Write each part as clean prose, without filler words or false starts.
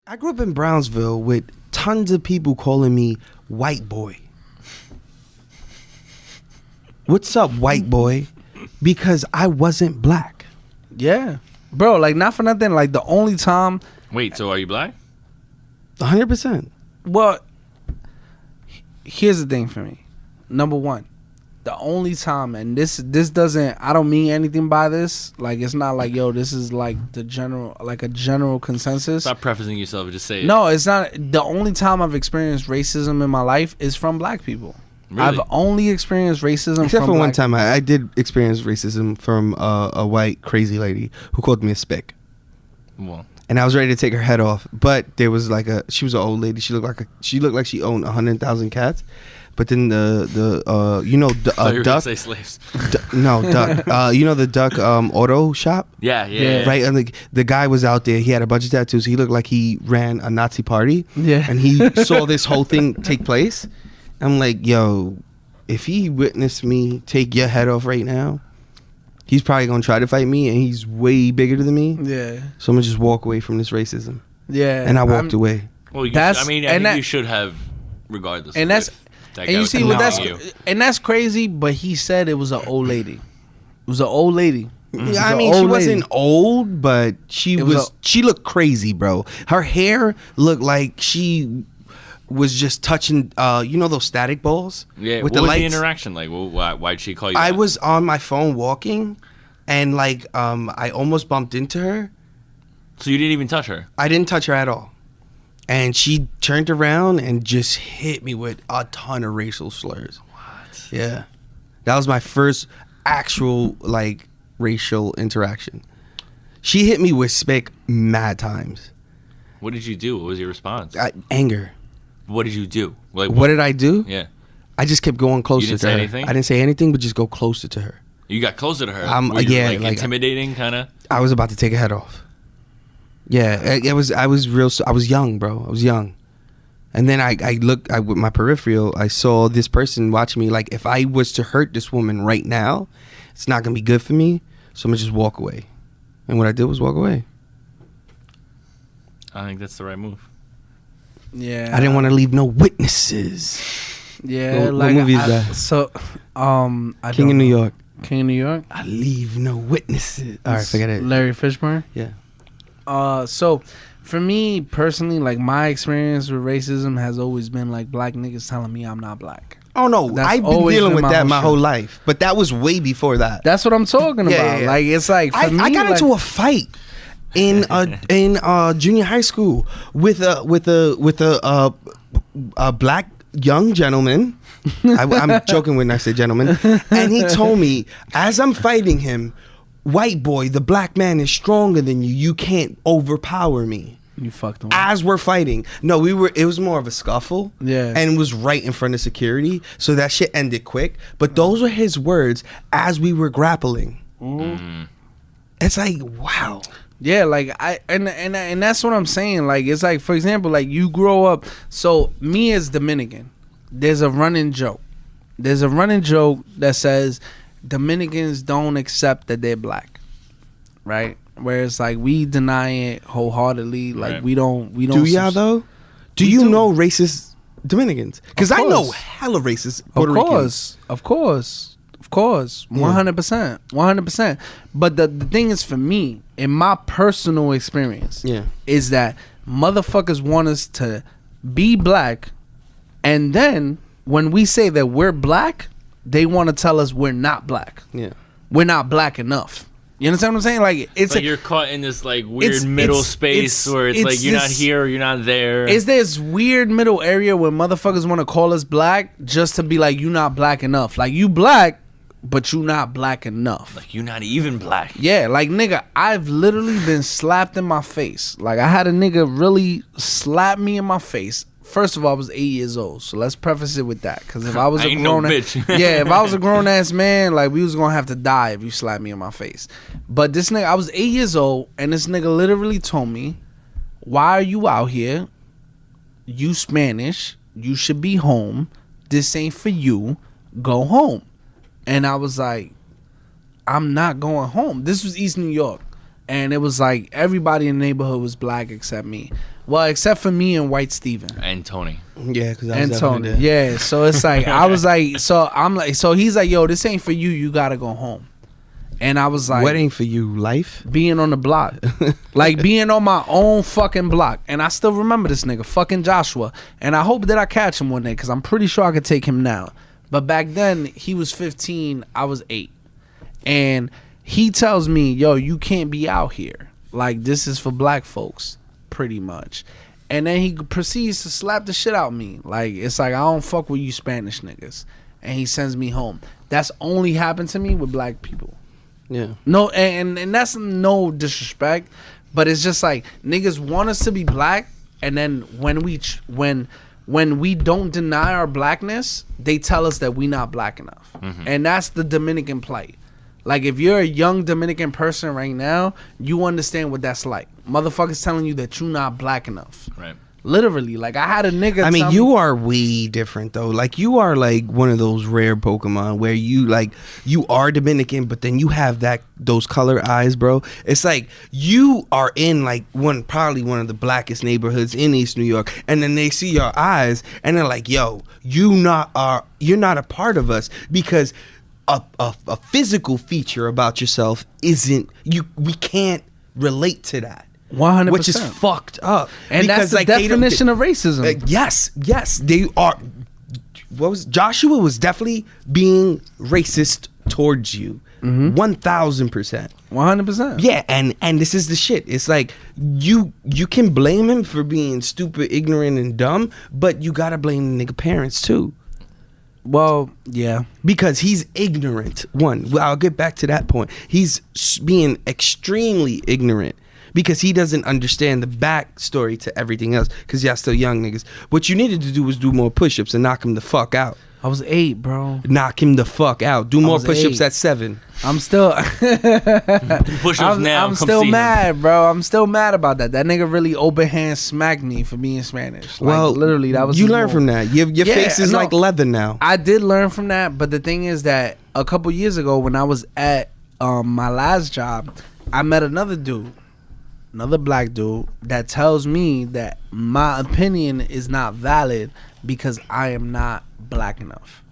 I grew up in Brownsville with tons of people calling me white boy. What's up, white boy? Because I wasn't black. Yeah. Bro, like, not for nothing. Like, the only time... Wait, so are you black? 100%. Well, here's the thing for me. Number one, the only time, and this doesn't, I don't mean anything by this. Like, it's not like, yo, this is like the general, like a general consensus. Stop prefacing yourself. Just say it. No, it's not. The only time I've experienced racism in my life is from black people. Really? I've only experienced racism Except from for one black time, I did experience racism from a white crazy lady who called me a spick. Well, And I was ready to take her head off, but there was like she was an old lady. She looked like she owned 100,000 cats. But then the you were gonna duck. say slaves. No, duck. The duck auto shop. Yeah. Right, and the guy was out there. He had a bunch of tattoos. He looked like he ran a Nazi party. Yeah. And he saw this whole thing take place. I'm like, yo, if he witnessed me take your head off right now, he's probably gonna try to fight me, and he's way bigger than me. Yeah. So I'm gonna just walk away from this racism. Yeah. And I walked away. Well, I That's- think you should have, regardless. And that's, that and you was see coming what that's, at you. and that's crazy. But he said it was an old lady. It was an old lady. Yeah, I mean, she wasn't old, but she she looked crazy, bro. Her hair looked like she was just touching, those static balls? Yeah. With What was lights? the interaction like? Why'd she call you? I that? was on my phone walking, and I almost bumped into her. So you didn't even touch her? I didn't touch her at all. And she turned around and just hit me with a ton of racial slurs. What? Yeah. That was my first actual, racial interaction. She hit me with spick mad times. What did you do? What was your response? Anger. What did you do? Like What did I do? Yeah. I just kept going closer You didn't to say her. anything? I didn't say anything, but just go closer to her. You got closer to her. Yeah, Intimidating, kind of. I was about to take her head off. Yeah, I was young, bro. I was young. And then I looked with my peripheral, I saw this person watching me. Like, if I was to hurt this woman right now, it's not going to be good for me. So I'm going to just walk away. And what I did was walk away. I think that's the right move. Yeah. I didn't want to leave no witnesses. Yeah. What movie is that? So, King of New York. King of New York. I leave no witnesses. All right, forget it. Larry Fishburne. Yeah. So for me personally, like, my experience with racism has always been like black niggas telling me I'm not black. Oh no, That's I've been always dealing been with my that whole my shit. whole life. But that was way before that. That's what I'm talking Yeah, about. yeah. Like, it's like for me, I got like, into a fight in junior high school with a black young gentleman. I'm joking when I say gentleman, and he told me as I'm fighting him, white boy, the black man is stronger than you. You can't overpower me. you fucked him. As we're fighting, no, it was more of a scuffle. Yeah. And it was right in front of security, so that shit ended quick. But those were his words as we were grappling. It's like, wow. Yeah, like and that's what I'm saying. Like, it's like, for example, like, you grow up. So me as Dominican, there's a running joke. There's a running joke that says Dominicans don't accept that they're black, right? Where it's like we deny it wholeheartedly. Like, Right. we don't. Do y'all though? Do We you do. know racist Dominicans? Because Of I know course. hella racist Puerto Of Ricans. course, 100%. But the thing is, for me, in my personal experience, Yeah. is that motherfuckers want us to be black, and then when we say that we're black, they want to tell us we're not black. Yeah. We're not black enough. You understand what I'm saying? Like, it's Like you're caught in this like weird it's- middle it's- space where it's it's like you're not this- here or you're not there. Is this weird middle area where motherfuckers want to call us black just to be like, you not black enough. Like, you black, but you not black enough. Like you're not even black. Yeah, like, nigga, I've literally been slapped in my face. Like, I had a nigga really slap me in my face. First of all, I was 8 years old, so let's preface it with that. Because if I was I a ain't no grown bitch. yeah, if I was a grown ass man, like, we was gonna have to die if you slapped me in my face. But this nigga, I was 8 years old, and this nigga literally told me, "Why are you out here? You Spanish. You should be home. This ain't for you. Go home." And I was like, I'm not going home. This was East New York. And it was like everybody in the neighborhood was black except me. Well, except for me and White Steven. And Tony. Yeah, because I And was Tony. definitely there. Yeah. So it's like I was like, so I'm like, so he's like, yo, this ain't for you. You gotta go home. And I was like, What ain't for you, life? being on the block, like being on my own fucking block. And I still remember this nigga, fucking Joshua. And I hope that I catch him one day because I'm pretty sure I could take him now. But back then he was 15, I was 8, and he tells me, yo, you can't be out here. Like, this is for black folks, pretty much. And then he proceeds to slap the shit out of me. Like, it's like, I don't fuck with you Spanish niggas. And he sends me home. That's only happened to me with black people. Yeah. No, and that's no disrespect, but it's just like niggas want us to be black, and then when we don't deny our blackness, they tell us that we not black enough. And that's the Dominican plight. Like, if you're a young Dominican person right now, you understand what that's like. Motherfuckers telling you that you not black enough. Right. Literally, like I had a nigga. I mean, tell you me, are way different though. Like, you are like one of those rare Pokemon where you are Dominican, but then you have those color eyes, bro. It's like you are in like probably one of the blackest neighborhoods in East New York, and then they see your eyes and they're like, "Yo, you're not a part of us," because a physical feature about yourself isn't you. We can't relate to that. 100%, Which is fucked up. and that's the definition of racism. Yes, they are. Joshua was definitely being racist towards you, 1,000%. 100%. Yeah, and this is the shit. It's like you can blame him for being stupid, ignorant, and dumb, but you gotta blame the nigga parents too. Well, yeah. Because he's ignorant. Well, I'll get back to that point. He's being extremely ignorant because he doesn't understand the backstory to everything else. Because y'all still young niggas. What you needed to do was do more push-ups and knock him the fuck out. I was 8, bro. Knock him the fuck out. Do more was push-ups 8. at 7. I'm still Push-ups now. I'm Come still see him. mad, bro. I'm still mad about that. That nigga really open hand smacked me for being Spanish. Like, Well, literally, that was you his learn move. from that. Your Yeah, face is no. like leather now. I did learn from that, but the thing is that a couple years ago when I was at my last job, I met another black dude that tells me that my opinion is not valid because I am not black enough.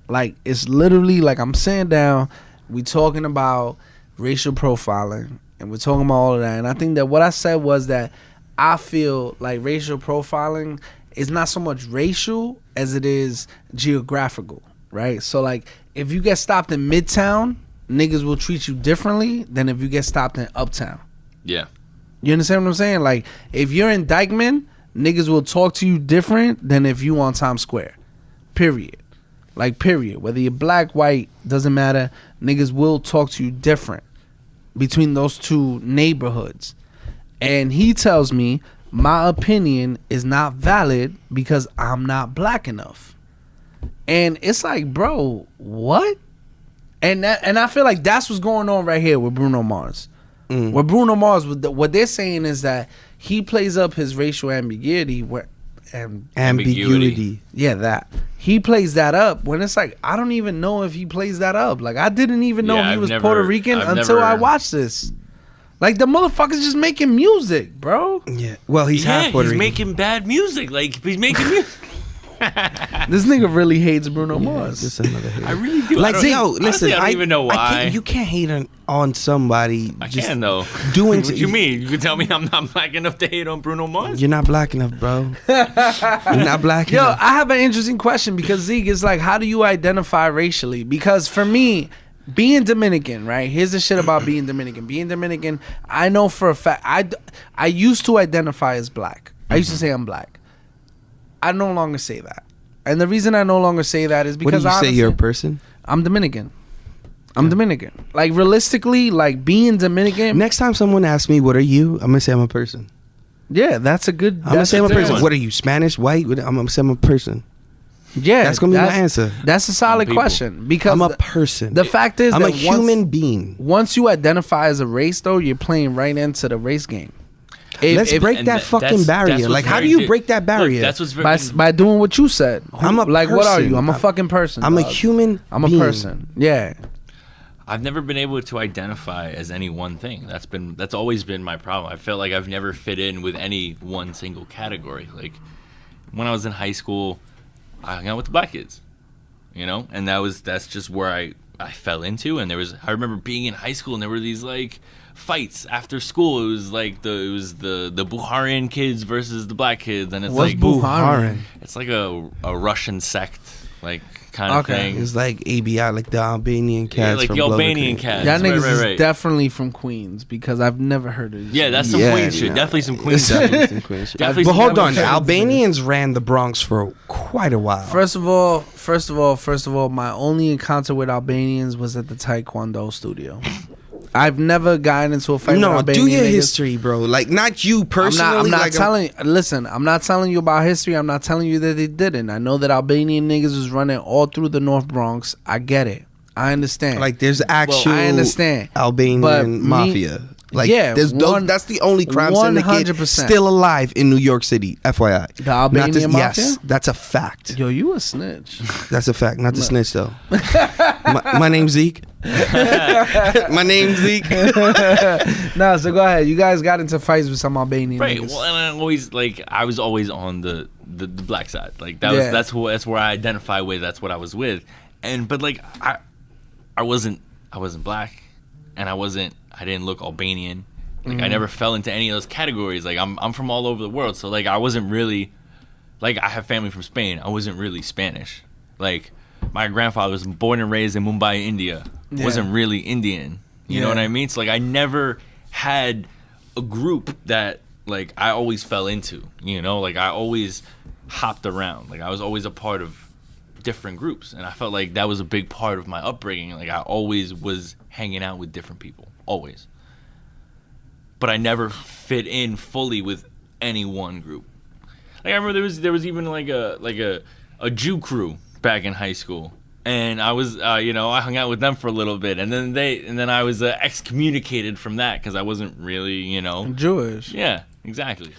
Like, it's literally like I'm sitting down, we talking about racial profiling, and we're talking about all of that. And I think that what I said was that I feel like racial profiling is not so much racial as it is geographical, right? So, like, if you get stopped in Midtown, niggas will treat you differently than if you get stopped in Uptown. Yeah. You understand what I'm saying? Like, if you're in Dykeman, niggas will talk to you different than if you on Times Square. Period. Like, period. Whether you're black, white, doesn't matter. Niggas will talk to you different between those two neighborhoods. And he tells me my opinion is not valid because I'm not black enough. And it's like, bro, what? And I feel like that's what's going on right here with Bruno Mars. With Bruno Mars, what they're saying is that he plays up his racial ambiguity. Ambiguity. Yeah, that. He plays that up when it's like, I don't even know if he plays that up. Like, I didn't even know Yeah, he I've was never- Puerto Rican I've until I never- watched this. Like, the motherfucker's just making music, bro. Yeah. Well, he's half Puerto he's Rican. making bad music. Like, he's making music. This nigga really hates Bruno Mars. Just another hate. I really do. Like, I don't- yo, honestly, listen. I don't even know why. You can't hate on somebody. I just can though. Doing What you mean? You can tell me I'm not black enough to hate on Bruno Mars? You're not black enough, bro. You're not black Yo, enough. I have an interesting question because Zeke is like, how do you identify racially? Because for me, being Dominican, right? Here's the shit about being Dominican. Being Dominican, I know for a fact, I used to identify as black. I used to say I'm black. I no longer say that. And the reason I no longer say that is What do because you say? honestly, You're a person. I'm Dominican. I'm Dominican. Like, realistically, like, being Dominican, Next time someone asks me, "What are you?" I'm gonna say I'm a person. yeah, that's a good. I'm gonna say I'm a a good person. one. What are you? Spanish, white? I'm gonna say I'm a person. Yeah, That's gonna be my answer. That's a solid people. question because I'm a person. the fact is I'm that a human being. Once you identify as a race, though, you're playing right into the race game. Let's break And that fucking barrier. what's Like, how do very you break that barrier? Look, that's what's very. by doing what you said. I'm a like, what are person. you? I'm a fucking person. I'm a dog. human. I'm a being. person. Yeah. I've never been able to identify as any one thing. That's always been my problem. I felt like I've never fit in with any one single category. Like when I was in high school, I hung out with the black kids, you know, and that's just where I fell into. And I remember being in high school and there were these like fights after school. It was like the Bukharian kids versus the black kids, and it's What's like Bukharan? It's like a Russian sect like kind of thing. It's like ABI, like the Albanian cats. Yeah, like from the Glover Albanian Creek. cats. Y'all niggas right. is definitely from Queens because I've never heard of this. Yeah, that's some Yeah, Queen shit. yeah. Definitely some Queen shit. Definitely some Queen shit. Definitely But some hold Queen on, shit. Albanians ran the Bronx for quite a while. First of all, my only encounter with Albanians was at the Taekwondo studio. I've never gotten into a fight with no, Albanian do your niggas. history, bro. Like not you personally. I'm not like, telling. Listen, I'm not telling you about history. I'm not telling you that they didn't. I know that Albanian niggas was running all through the North Bronx. I get it. I understand. Like there's actual I understand. Albanian But me- mafia. Like yeah, that's the only crime syndicate 100%. still alive in New York City. FYI. The Albanian mafia? Yes, that's a fact. Yo, you a snitch. That's a fact. Not to snitch though. my name's Zeke. My name's Zeke. Nah, so go ahead. You guys got into fights with some Albanian Right. niggas. Well, and I was always on the black side. Like Yeah. that's where I identify with. That's what I was with. But like I wasn't black, and I didn't look Albanian. Like I never fell into any of those categories. Like I'm from all over the world, so like I wasn't really, like I have family from Spain. I wasn't really Spanish. Like my grandfather was born and raised in Mumbai, India. Yeah. Wasn't really Indian. You know Yeah. what I mean? So like I never had a group that like I always fell into. You know, like I always hopped around. Like I was always a part of different groups, and I felt like that was a big part of my upbringing. Like I always was hanging out with different people, always. But I never fit in fully with any one group. Like I remember there was even like a Jew crew back in high school, and I was I hung out with them for a little bit, and then I was excommunicated from that because I wasn't really Jewish. yeah, exactly.